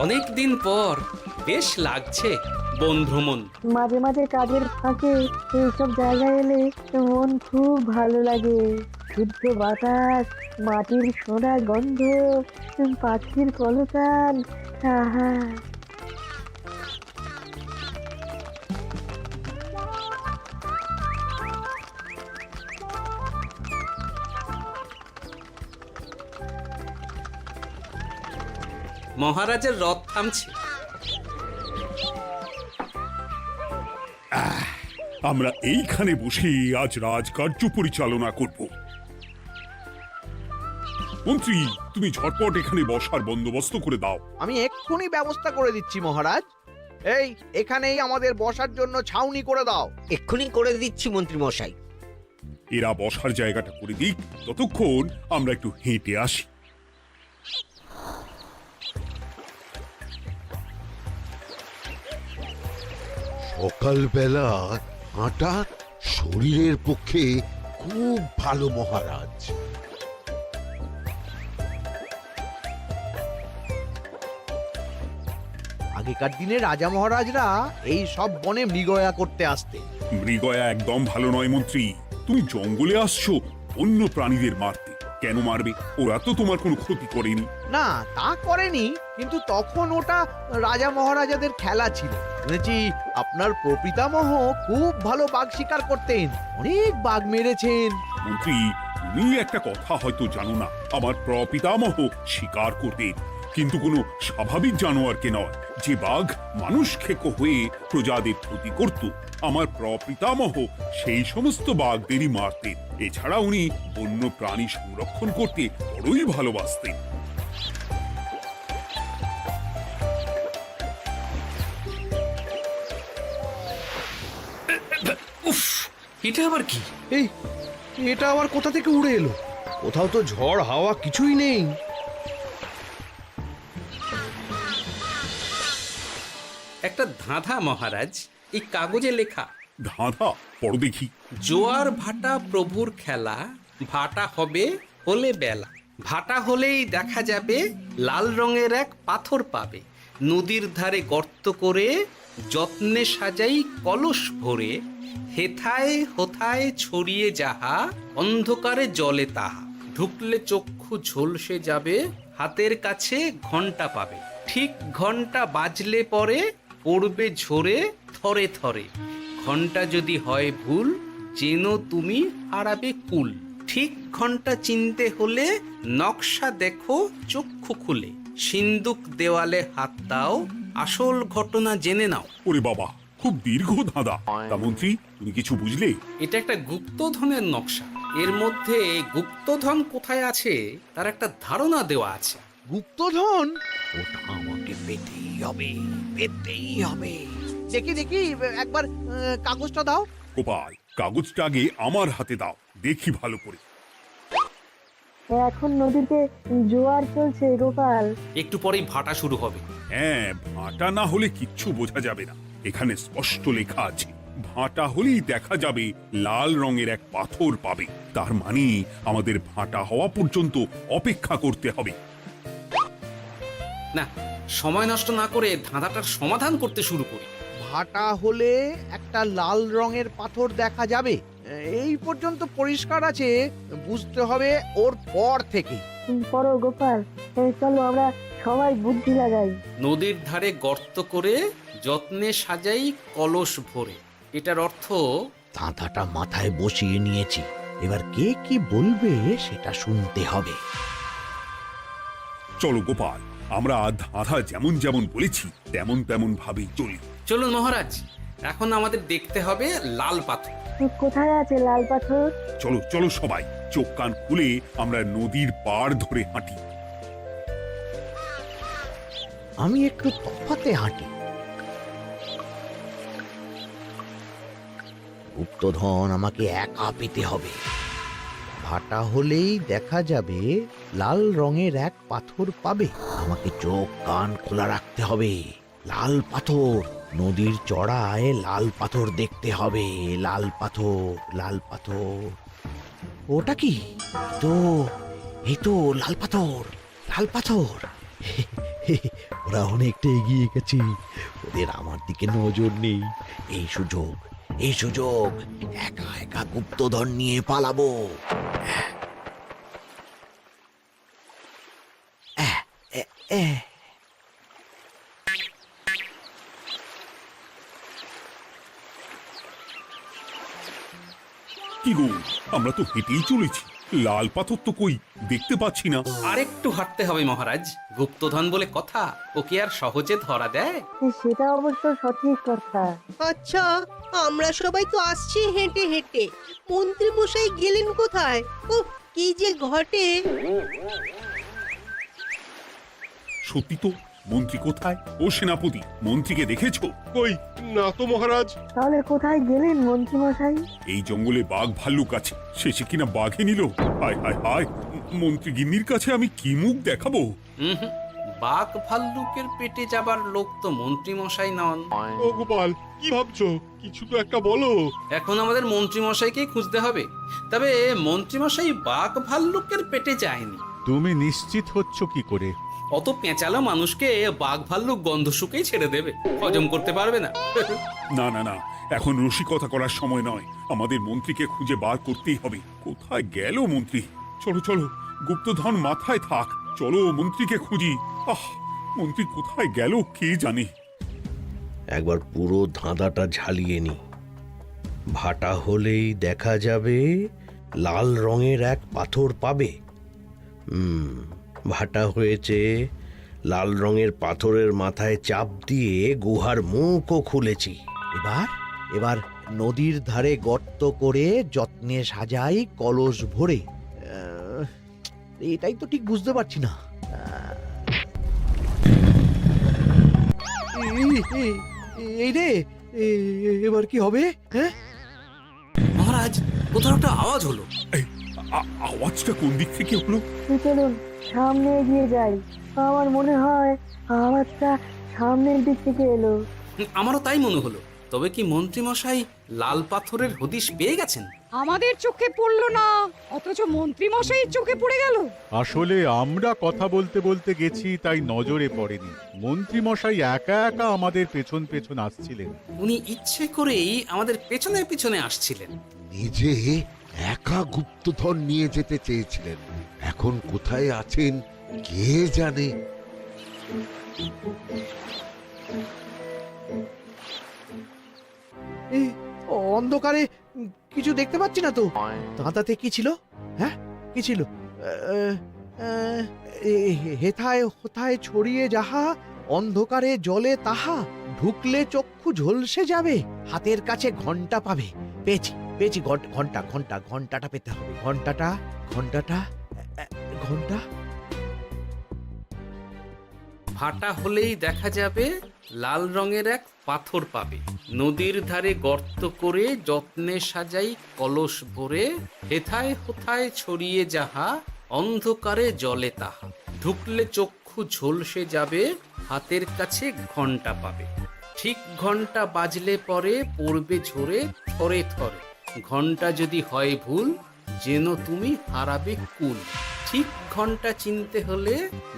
অনেক দিন পর বেশ লাগছে বন ভ্রমণ। মাঝে মাঝে কাজের ফাঁকে এইসব জায়গায় এলে মন খুব ভালো লাগে। শুদ্ধ বাতাস, মাটির সোনা গন্ধ, পাখির কলতান, আহা। মহারাজের রথ থামছে। আমরা এইখানে বসে আজ রাজকার্য পরিচালনা করব। মন্ত্রী, তুমি ঝটপট এখানে বসার বন্দোবস্ত করে দাও। আমি এক্ষুনি ব্যবস্থা করে দিচ্ছি মহারাজ। এই এখানেই আমাদের বসার জন্য ছাউনি করে দাও। এক্ষুনি করে দিচ্ছি মন্ত্রী মশাই। এরা বসার জায়গাটা করে দিক, ততক্ষণ আমরা একটু হেঁটে আসি। সকালবেলা হাঁটা শরীরের পক্ষে খুব ভালো মহারাজ। আগেকার দিনে রাজা মহারাজরা এই সব বনে মৃগয়া করতে আসতেন। মৃগয়া একদম ভালো নয় মন্ত্রী। তুমি জঙ্গলে আসছো অন্য প্রাণীদের মারতে। কেন মারবে? ওরা তো তোমার কোনো ক্ষতি করেনি। না, তা করেনি, কিন্তু তখন ওটা রাজা মহারাজাদের খেলা ছিল। শুনেছি আপনার প্রপিতামহ খুব ভালো বাঘ শিকার করতেন, অনেক বাঘ মেরেছেন। মন্ত্রী, তুমি একটা কথা হয়তো জানো না। আমার প্রপিতামহ শিকার করতেন, কিন্তু কোনো স্বাভাবিক জানোয়ারকে নয়, যে বাঘ মানুষ খেকো হয়ে প্রজাদের ক্ষতি করত। আমার প্রপিতামহ সেই সমস্ত বাঘদেরই মারতেন। এছাড়া উনি বন্য প্রাণী সংরক্ষণ করতে বড়ই ভালোবাসতেন। উফ, এটা আবার কি? এই এটা আবার কোথা থেকে উড়ে এলো? কোথাও তো ঝড় হাওয়া কিছুই নেই। একটা ধাঁধা মহারাজ, এই কাগজে লেখা। ধাঁধা? পড়ো দেখি। জোয়ার ভাটা প্রভুর খেলা, ভাটা হবে হলে বেলা। ভাটা হলেই দেখা যাবে লাল রঙের এক পাথর পাবে। নদীর ধারে গর্ত করে যত্নে সাজাই কলস ভরে। হেথায় হোথায় ছড়িয়ে যাহা, অন্ধকারে জলে তাহা। ঢুকলে চক্ষু ঝলসে যাবে, হাতের কাছে ঘন্টা পাবে। ঠিক ঘন্টা বাজলে পরে পড়বে ঝরে থরে থরে। ঘন্টা যদি হয় ভুল, যেন তুমি হারাবে কুল। ঠিক ঘন্টা চিনতে হলে নকশা দেখো চক্ষু খুলে। সিন্দুক দেওয়ালে হাত দাও, আসল ঘটনা জেনে নাও। ওরে বাবা, খুব দীর্ঘ ধাঁধা। তা মন্ত্রী, তুমি কিছু বুঝলে? এটা একটা গুপ্তধনের নকশা। এর মধ্যে গুপ্তধন কোথায় আছে তার একটা ধারণা দেওয়া আছে। গুপ্তধন? ওটা আমাকে পেতেই হবে, পেতেই হবে। দেখি দেখি, একবার কাগজটা দাও। গোপাল, কাগজটা আগে আমার হাতে দাও, দেখি ভালো করে। এখন নদীতে জোয়ার চলছে গোপাল। একটু পরেই ভাটা শুরু হবে। হ্যাঁ, ভাটা না হলে কিচ্ছু বোঝা যাবে না। এখানে স্পষ্ট লেখা আছে, ভাটা হলেই দেখা যাবে লাল রঙের এক পাথর পাবে। তার মানে আমাদের ভাটা হওয়া পর্যন্ত অপেক্ষা করতে হবে। না, সময় নষ্ট না করে ধাঁধাটার সমাধান করতে শুরু করি। ভাটা হলে একটা লাল রঙের পাথর দেখা যাবে, এই পর্যন্ত পরিষ্কার আছে। বুঝতে হবে ওর পর থেকে। পড়ো গোপাল, চলো আমরা সবাই বুদ্ধি লাগাই। নদীর ধারে গর্ত করে যত্নে সাজাই কলস ভরে। এটার অর্থ, ধাঁধাটা মাথায় বসিয়ে নিয়েছি, এবার কে কি বলবে সেটা শুনতে হবে। চলো গোপাল, আমরা ধাঁধা যেমন যেমন বলেছি তেমন তেমন ভাবেই চলি। চলুন মহারাজ, এখন আমাদের দেখতে হবে লাল পাথর। কোথায় আছে লাল পাথর? চলো চলো সবাই, চোখ কান খুলে আমরা নদীর পাড় ধরে হাঁটি। আমি একটু তফাতে হাঁটি। গুপ্তধন আমাকে একা পেতে হবে। ভাটা হলেই দেখা যাবে লাল রঙের এক পাথর পাবে। আমাকে চোখ কান খোলা রাখতে হবে। লাল পাথর, নদীর চড়ায় লাল পাথর দেখতে হবে। লাল পাথর, লাল পাথর। ওটা কি? এই তো লাল পাথর, লাল পাথর। আমরা অনেকটা এগিয়ে গেছি, ওদের আমার দিকে নজর নেই। এই সুযোগ, এই সুযোগ, একা একা গুপ্তধন নিয়ে পালাবো। আহ, এ, এ। কি গো, আমরা তো হেঁটেই চলেছি, লাল পাথর তো কই দেখতে পাচ্ছি না। আরেকটু হাঁটতে হবে মহারাজ, গুপ্তধন বলে কথা, ওকে আর সহজে ধরা দেয়? সেটা অবশ্য সঠিক কথা। আচ্ছা, আমরা সবাই তো আসছি হেঁটে হেঁটে, মন্ত্রী মশাই গেলেন কোথায়? ও কি যে ঘটে! সত্যি তো, মন্ত্রী কোথায়? ও সেনাপতি, মন্ত্রীকে দেখেছো? কই না তো মহারাজ। তাহলে কোথায় গেলেন মন্ত্রী মশাই? এই জঙ্গলে বাঘ ভাল্লুক আছে, শেষে কিনা বাঘে নিল। হায় হায় হায়, মন্ত্রী গিন্নির কাছে আমি কি মুখ দেখাবো? হুম, বাঘ ভাল্লুকের পেটে যাবার লোক তো মন্ত্রী মশাই নন। ও গোপাল, কি ভাবছো? কিছু তো একটা বলো। এখন আমাদের মন্ত্রী মশাইকেই খুঁজতে হবে। তবে মন্ত্রী মশাই বাঘ ভাল্লুকের পেটে যায়নি। তুমি নিশ্চিত হচ্ছ কি করে? অত পেঁচালো মানুষকে বাঘ ভাল্লুক গন্ধ শুকেই ছেড়ে দেবে, হজম করতে পারবে না। না না না, এখন রসিকতা করার সময় নয়, আমাদের মন্ত্রীকে খুঁজে বার করতেই হবে। কোথায় গেল মন্ত্রী? চলো চলো, গুপ্তধন মাথায় থাক, চলো মন্ত্রীকে খুঁজি। আহ, মন্ত্রী কোথায় গেল কে জানে। একবার পুরো ধাঁধাটা ঝালিয়ে নি। ভাটা হলেই দেখা যাবে লাল রঙের এক পাথর পাবে। ভাটা হয়েছে, লাল রঙের পাথরের মাথায় চাপ দিয়ে গুহার মুখও খুলেছি। এবার এবার নদীর ধারে গর্ত করে যত্নে সাজাই কলস ভরে। এটাই তো ঠিক বুঝতে পারছি না। এই রে, এবার কি হবে? হ্যাঁ, মহারাজ, কোথাও একটা আওয়াজ হলো। এই, আওয়াজটা কোন দিক থেকে হলো? চলুন সামনে এগিয়ে যাই। আমার মনে হয় আওয়াজটা সামনের দিক থেকে এলো। আমারও তাই মনে হলো। তবে কি মন্ত্রী মশাই লাল পাথরের হদিশ পেয়ে গেছেন? আমাদের চোখে পড়লো না, অথচ মন্ত্রী মশাইয়ের চোখে পড়ে গেল। আসলে আমরা কথা বলতে বলতে গেছি, তাই নজরে পড়েনি। মন্ত্রী মশাই একা একা আমাদের পেছন পেছন আসছিলেন। উনি ইচ্ছে করেই আমাদের পেছনে পেছনে আসছিলেন। নিজে একা গুপ্তধন নিয়ে যেতে চেয়েছিলেন, এখন কোথায় আছেন কে জানে। এই অন্ধকারে কিছু দেখতে পাচ্ছি না তো। দাঁতাতে কি ছিল? হ্যাঁ, কি ছিল? হেথায় হোথায় ছড়িয়ে যাহা, অন্ধকারে জলে তাহা, ঢুকলে চক্ষু ঝলসে যাবে, হাতের কাছে ঘন্টা পাবে। পেয়েছি পেয়েছি, ঘন্টা ঘন্টা ঘন্টাটা পেতে হবে। ঘন্টাটা ঘন্টাটা ঘন্টা। ভাটা হলেই দেখা যাবে লাল রঙের এক পাথর পাবে, নদীর ধারে গর্ত করে যত্নে সাজাই কলস ভরে, হেথায় হোথায় ছড়িয়ে যাহা, অন্ধকারে জলে তাহা, ঢুকলে চক্ষু ঝলসে যাবে, হাতের কাছে ঘন্টা পাবে। ঠিক ঘন্টা বাজলে পরে পড়বে ঝরে থরে থরে, ঘন্টা যদি হয় ভুল যেন তুমি হারাবে কুল। ঠিক ঘন্টা চিনতে হলে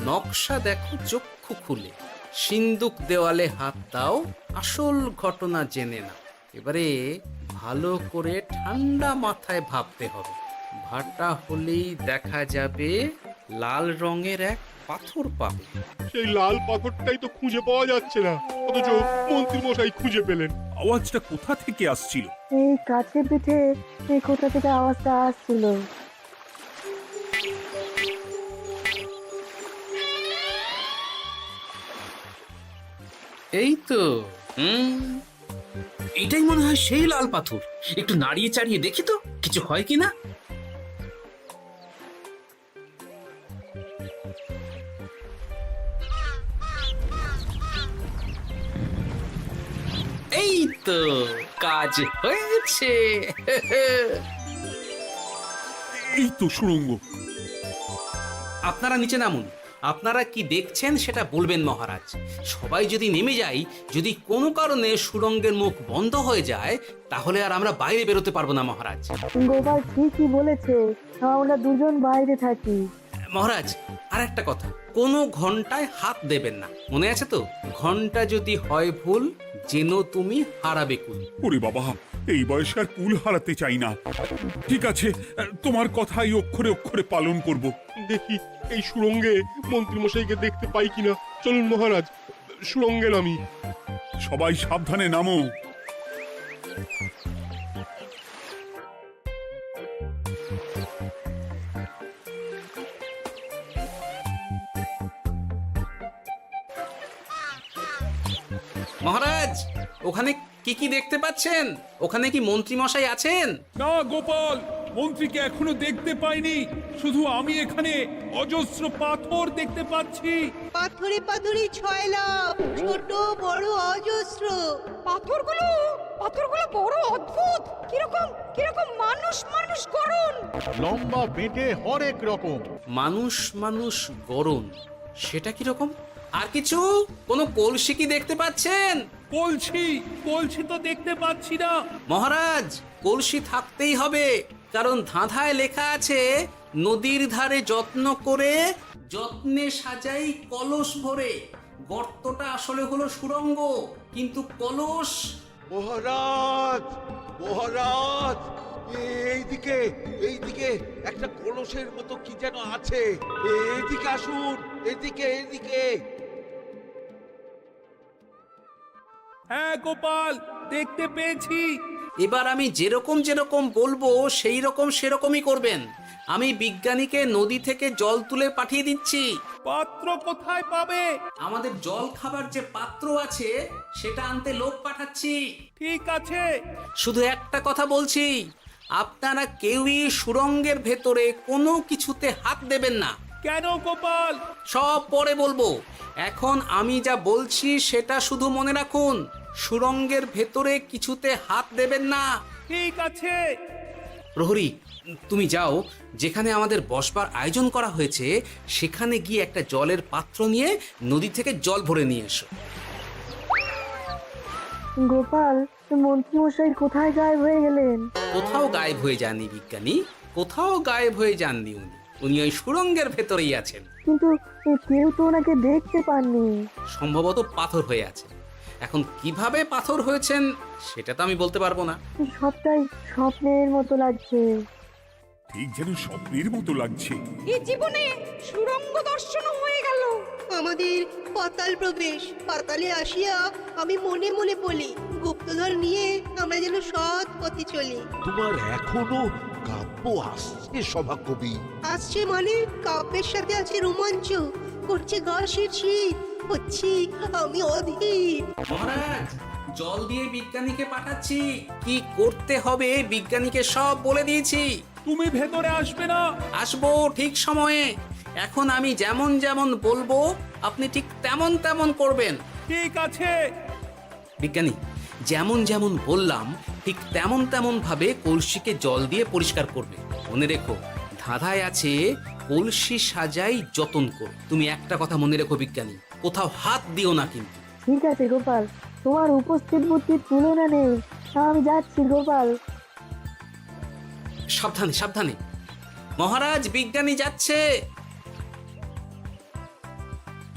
নকশা দেখো চক্ষু খুলে, সিন্দুক দেওয়ালে হাত দাও, আসল ঘটনা জেনে নাও। এবারে ভালো করে ঠান্ডা মাথায় ভাবতে হবে। ভাটা হলেই দেখা যাবে লাল রঙের এক পাথর পাবে। সেই লাল পাথরটাই তো খুঁজে পাওয়া যাচ্ছে না, অথচ মন্ত্রী মশাই খুঁজে পেলেন। আওয়াজটা কোথা থেকে আসছিল? এই কাছে পিঠে এই কোথা থেকে আওয়াজটা আসছিল। এই তো, এটাই মনে হয় সেই লাল পাথর। একটু নাড়িয়ে চাড়িয়ে দেখি তো কিছু হয় কিনা। এই তো, কাজ হয়েছে। এই তো সুড়ঙ্গ। আপনারা নিচে নামুন। আপনারা কি দেখছেন সেটা বলবেন মহারাজ। সবাই যদি নেমে যাই, যদি কোনো কারণে সুড়ঙ্গের মুখ বন্ধ হয়ে যায়, তাহলে আর আমরা বাইরে বেরোতে পারবো না মহারাজ। গোপাল ঠিকই বলেছে, আমরা দুজন বাইরে থাকি। মহারাজ আর একটা কথা, কোনো ঘন্টায় হাত দেবেন না, মনে আছে তো? ঘন্টা যদি হয় ভুল, যেন তুমি হারাবে কুল। ওরে বাবা, এই বয়সে আর কুল হারাতে চাই না। ঠিক আছে, তোমার কথাই অক্ষরে অক্ষরে পালন করব। দেখি এই সুরঙ্গে মন্ত্রীমশাইকে দেখতে পাই কিনা। চলুন মহারাজ, সুরঙ্গে নামি। সবাই সাবধানে নামো। মহারাজ, ওখানে কি কি দেখতে পাচ্ছেন? ওখানে কি মন্ত্রী মশাই আছেন? না গোপাল, মন্ত্রীকে এখনো দেখতে পাইনি। শুধু আমি এখানে অজস্র পাথর দেখতে পাচ্ছি। পাথরে পাথরে ছয় লাভ, ছোট বড় অজস্র। পাথরগুলো বড় অদ্ভুত, কিরকম কিরকম মানুষ মানুষ গড়ন। লম্বা বেঁটে হরেক রকম। মানুষ মানুষ গরম, সেটা কি রকম? আর কিছু? কোনো কলসি কি দেখতে পাচ্ছেন? কলসি তো দেখতে পাচ্ছি না। মহারাজ, কলসি থাকতেই হবে, কারণ ধাঁধায় লেখা আছে নদীর ধারে যত্ন করে যত্নে সাজাই কলস ভরে। গর্তটা আসলে হলো সুড়ঙ্গ, কিন্তু কলস। মহারাজ, মহারাজ, এইদিকে এইদিকে একটা কলসের মতো কি যেন আছে। এইদিকে আসুন, এদিকে এদিকে। হ্যাঁ গোপাল, দেখতে পেয়েছি। এবার আমি যেরকম যেরকম বলবো সেই রকম সেরকমই করবেন। আমি বিজ্ঞানীকে নদী থেকে জল তুলে পাঠিয়ে দিচ্ছি। পাত্র কোথায় পাবে? আমাদের জল খাবার যে পাত্র আছে সেটা আনতে লোক পাঠাচ্ছি। ঠিক আছে। শুধু একটা কথা বলছি, আপনারা কেউই সুড়ঙ্গের ভেতরে কোনো কিছুতে হাত দেবেন না। কেন গোপাল? সব পরে বলবো, এখন আমি যা বলছি সেটা শুধু মনে রাখুন। সুড়ঙ্গের ভেতরে কিছুতে হাত দেবেন না। ঠিক আছে। প্রহরী, তুমি যাও, যেখানে আমাদের বসবার আয়োজন করা হয়েছে সেখানে গিয়ে একটা জলের পাত্র নিয়ে নদী থেকে জল ভরে নিয়ে এসো। গোপাল, মন্ত্রী মশাই কোথায় গায়েব হয়ে গেলেন? কোথাও গায়েব হয়ে যাননি বিজ্ঞানী, কোথাও গায়েব হয়ে যাননি উনি। উনি ওই সুড়ঙ্গের ভেতরেই আছেন। কিন্তু কেউ তো ওনাকে দেখতে পাননি। সম্ভবত পাথর হয়ে আছে। এখন কিভাবে পাথর হয়েছেন সেটা তো আমি বলতে পারবো না। সবটাই স্বপ্নের মতো লাগছে। ঠিক যেন স্বপ্নের মতো লাগছে। এই জীবনে সুরঙ্গ দর্শন হয়ে গেল। আমাদের পাতাল প্রবেশ। পাতালে আসিয়া আমি মনে মনে বলি, গুপ্তধন নিয়ে আমরা যেন সৎ পথে চলি। তোমার এখনো কাব্য আসছে সভাকবি? আসছে মানে কাব্যের সাথে আছে রোমাঞ্চ, করছে গা শীত, হচ্ছি আমি অধীর। মহারাজ, জল দিয়ে বিজ্ঞানীকে পাঠাচ্ছি। কি করতে হবে বিজ্ঞানীকে সব বলে দিয়েছি। তুমি ভেতরে আসবে না? আসবো ঠিক সময়ে। এখন আমি যেমন যেমন বলবো আপনি ঠিক তেমন তেমন করবেন। ঠিক আছে। বিজ্ঞানী, যেমন যেমন বললাম ঠিক তেমন তেমন ভাবে কলসিকে জল দিয়ে পরিষ্কার করবে। মনে রেখো, ধাঁধায় আছে কলসি সাজাই যতন কর। তুমি একটা কথা মনে রেখো বিজ্ঞানী, কোথাও হাত দিও না কিন্তু। ঠিক আছে গোপাল, তোমার উপস্থিত বুদ্ধির তুলনা নেই। আমি যাচ্ছি গোপাল। সাবধানে সাবধানে। মহারাজ, বিজ্ঞানী যাচ্ছে।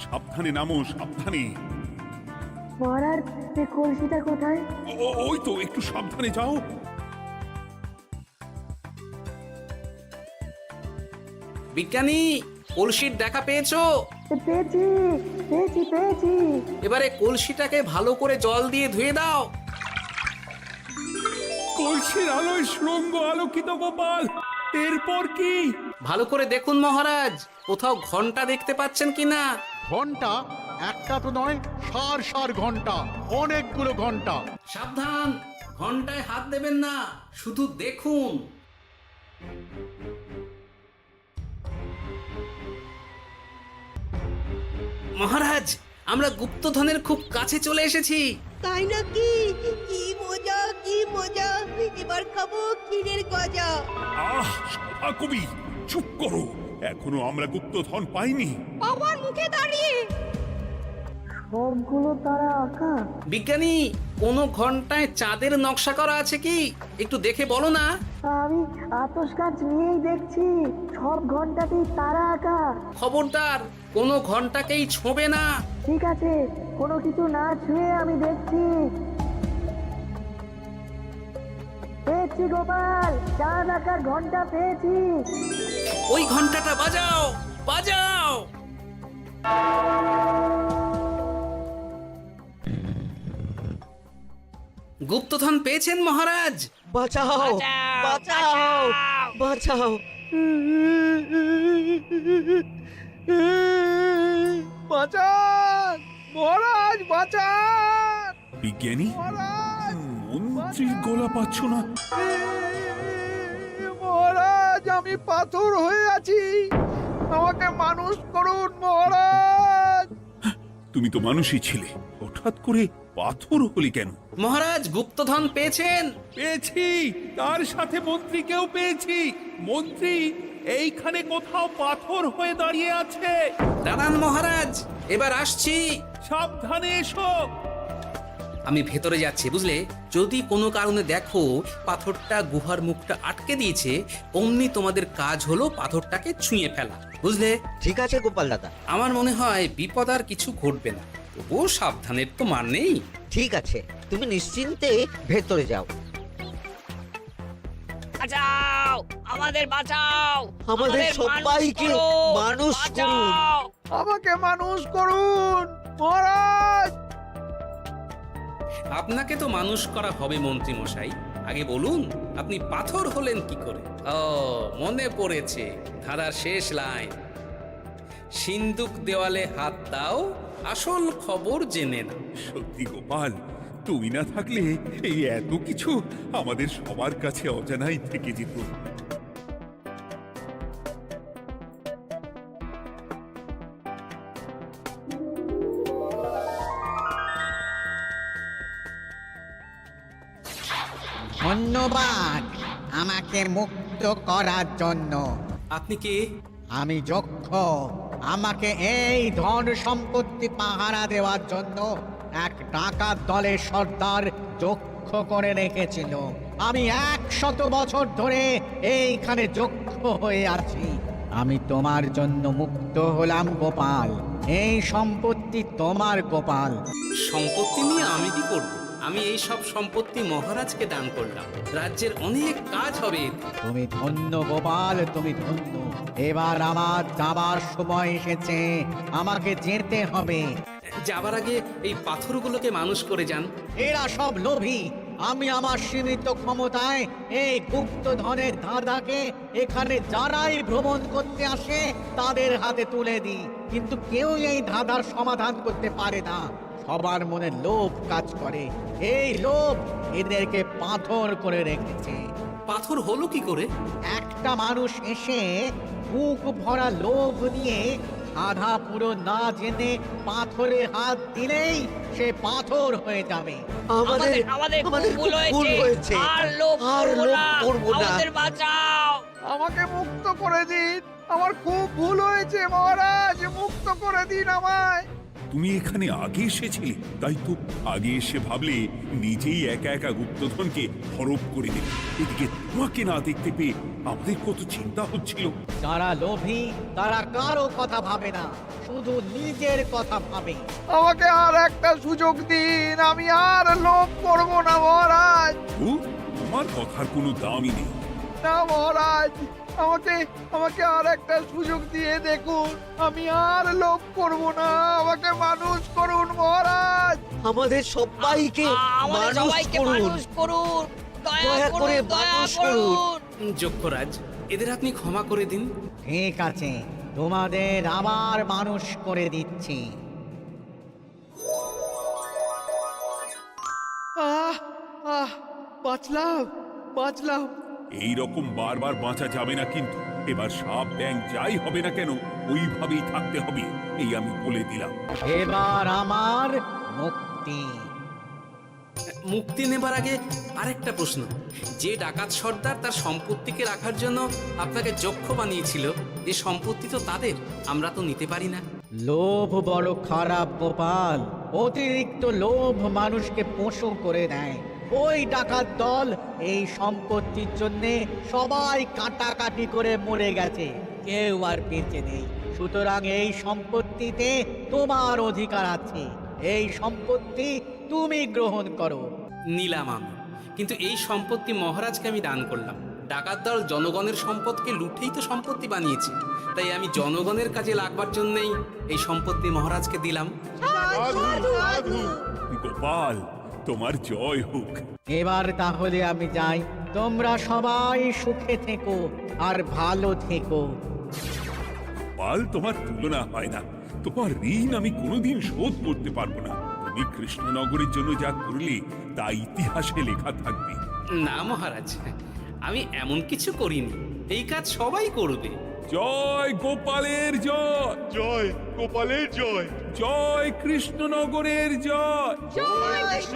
সাবধানে নামো, সাবধানে। মহারাজ, কলসিটা কোথায়? ওই তো, একটু সাবধানে যাও। বিজ্ঞানী, কলসির দেখা পেয়েছো? পেয়েছি পেয়েছি পেয়েছি। এবারে কলসিটাকে ভালো করে জল দিয়ে ধুয়ে দাও। কলসির আলোয় সুড়ঙ্গ আলোকিত গোপাল। এরপর কি? ভালো করে দেখুন মহারাজ, কোথাও ঘন্টা দেখতে পাচ্ছেন কিনা? ঘন্টা একটা তো নয়, সার সার ঘন্টা, অনেকগুলো ঘন্টা। সাবধান, ঘন্টায় হাত দেবেন না, শুধু দেখুন। মহারাজ, আমরা গুপ্তধনের খুব কাছে চলে এসেছি। তাই নাকি? কি মজা কি মজা, এবার খাবো ক্ষীরের গজা। আহ, সভাকবি চুপ করো। এখনো আমরা গুপ্তধন পাইনি। বাবার মুখে দাঁড়িয়ে সবগুলো তারা আঁকা। বিজ্ঞানী, কোনো ঘন্টায় চাঁদের নকশা করা আছে কি? একটু দেখে বলো না। আমি আতস কাজ নিয়েই দেখছি, সব ঘন্টাতেই তারা আঁকা। খবরদার, কোনো ঘন্টাকেই ছোঁবে না। ঠিক আছে, কোনো কিছু না ছুঁয়ে আমি দেখছি। পেয়েছি গোপাল, চাঁদ আঁকার ঘন্টা পেয়েছি। ওই ঘন্টাটা বাজাও, বাজাও। গুপ্তধন পেয়েছেন মহারাজ? বাঁচাও, বাঁচাও, বাঁচাও। বাঁচান মহারাজ, বাঁচান বিজ্ঞানী, মহারাজ, মন্ত্রীর গলা পাচ্ছ না? মহারাজ, আমি পাথর হয়ে আছি, আমাকে মানুষ করুন মহারাজ। তুমি তো মানুষই ছিলে, হঠাৎ করে পাথর হলি কেন? মহারাজ, গুপ্তধন পেয়েছেন? পেয়েছি, তার সাথে মন্ত্রীকেও পেয়েছি। মন্ত্রী এইখানে কোথাও পাথর হয়ে দাঁড়িয়ে আছে। দাঁড়ান মহারাজ, এবার আসছি। সাবধানে এসো। আমি ভেতরে যাচ্ছি, বুঝলে? যদি কোনো কারণে দেখো পাথরটা গুহার মুখটা আটকে দিয়েছে, অমনি তোমাদের কাজ হলো পাথরটাকে ছুঁয়ে ফেলা, বুঝলে? ঠিক আছে গোপাল দাদা। আমার মনে হয় বিপদ আর কিছু ঘটবে না, তবুও সাবধানের তো মান নেই। ঠিক আছে, তুমি নিশ্চিন্তে ভেতরে যাও। বাঁচাও, আমাদের বাঁচাও, আমাদের সবাইকে মানুষ করুন। আমাকে মানুষ করুন মহারাজ। আপনাকে তো মানুষ করা হবে মন্ত্রী মশাই। আগে বলুন, আপনি পাথর হলেন কি করে? ও, মনে পড়েছে, ধারার শেষ লাইন, সিন্দুক দেওয়ালে হাত দাও, আসল খবর জেনে না। সত্যি গোপাল, তুমি না থাকলে এই এত কিছু আমাদের সবার কাছে অজানাই থেকে যেত। ধন্যবাদ আমাকে মুক্ত করার জন্য। আপনি কে? আমি যক্ষ। আমাকে এই ধন সম্পত্তি পাহারা দেওয়ার জন্য এক ডাকাত দলের সর্দার যক্ষ করে রেখেছিল। আমি 100 বছর ধরে এইখানে যক্ষ হয়ে আছি। আমি তোমার জন্য মুক্ত হলাম গোপাল। এই সম্পত্তি তোমার গোপাল। সম্পত্তি নিয়ে আমি কি করব? আমি এই সব সম্পত্তি মহারাজকে দান করলাম, রাজ্যের অনেক কাজ হবে। তুমি ধন্য গোপাল, তুমি ধন্য। এবার আমার যাবার সময় এসেছে, আমাকে যেতে হবে। যাবার আগে এই পাথরগুলোকে মানুষ করে যান। এরা সব লোভী। আমি আমার সীমিত ক্ষমতায় এই গুপ্তধনের ধাঁধাকে এখানে যারাই ভ্রমণ করতে আসে তাদের হাতে তুলে দিই, কিন্তু কেউ এই ধাঁধার সমাধান করতে পারে না। সবার মনে লোভ কাজ করে, এই লোভ এদেরকে পাথর করে রেখেছে। পাথর হলো কি করে? একটা মানুষ এসে বুক ভরা লোভ নিয়ে আধা পুরো না জেনে পাথরে হাত দিলেই সে পাথর হয়ে যাবে। আমাদের ভুল হয়েছে, আর লোভ করবো না, আমাদের বাঁচাও। আমাকে মুক্ত করে দিন, আমার খুব ভুল হয়েছে মহারাজ, মুক্ত করে দিন আমায়। তুমি এখানে আগে এসেছিলে, তাই তো আগে এসে ভাবলে নিজেই একা একা গুপ্তধনকে হরপ করে দেবে। এদিকে তোমাকে না দেখতে পেয়ে আমাদের কত চিন্তা হচ্ছিল। যারা লোভী তারা কারো কথা ভাবে না, শুধু নিজের কথা ভাবে। আমাকে আর একটা সুযোগ দিন, আমি আর লোভ করব না মহারাজ। ও, তোমার কথার কোনো দামই নেই। না মহারাজ, আমাকে আর একটা সুযোগ দিয়ে দেখুন, আমি আর লোভ করব না, আমাকে মানুষ করুন মহারাজ। আমাদের সবাইকে মানুষ করুন, দয়া করে মানুষ করুন। যক্ষরাজ, এদের আপনি ক্ষমা করে দিন। ঠিক আছে, তোমাদের আবার মানুষ করে দিচ্ছি। বাঁচলাম। এই রকম বারবার বাঁচা যাবে না কিন্তু। এবার সাপ ব্যাং যাই হবে না কেন, ওইভাবেই থাকতে হবে, এই আমি বলে দিলাম। এবার আমার মুক্তি। মুক্তি নেবার আগে আরেকটা প্রশ্ন, যে ডাকাত সর্দার তার সম্পত্তিকে রাখার জন্য আপনাকে যক্ষ বানিয়েছিল, এই সম্পত্তি তো তাদের, আমরা তো নিতে পারি না। লোভ বড় খারাপ গোপাল, অতিরিক্ত লোভ মানুষকে পশু করে দেয়। ওই ডাকাত দল এই সম্পত্তির জন্য সবাই কাটাকাটি করে মরে গেছে, কেউ আর বেঁচে নেই। সুতরাং এই সম্পত্তিতে তোমার অধিকার আছে, এই সম্পত্তি তুমি গ্রহণ করো। নিলাম আমি, কিন্তু এই সম্পত্তি মহারাজকে আমি দান করলাম। ডাকাত দল জনগণের সম্পদকে লুটেই তো সম্পত্তি বানিয়েছে, তাই আমি জনগণের কাজে লাগবার জন্যই এই সম্পত্তি মহারাজকে দিলাম। সাধু সাধু গোপাল, তোমার জয় হোক। এবার তাহলে আমি যাই, তোমরা সবাই সুখে থেকো আর ভালো থেকো। গোপাল, তোমার তুলনা হয় না। তোমার ঋণ আমি কোনোদিন শোধ করতে পারবো না। তুমি কৃষ্ণনগরের জন্য যা করলে তা ইতিহাসে লেখা থাকবে। না মহারাজ, আমি এমন কিছু করিনি, এই কাজ সবাই করবে। জয় গোপালের জয়, জয় গোপালের জয়, জয় কৃষ্ণনগরের জয়। জয় কৃষ্ণ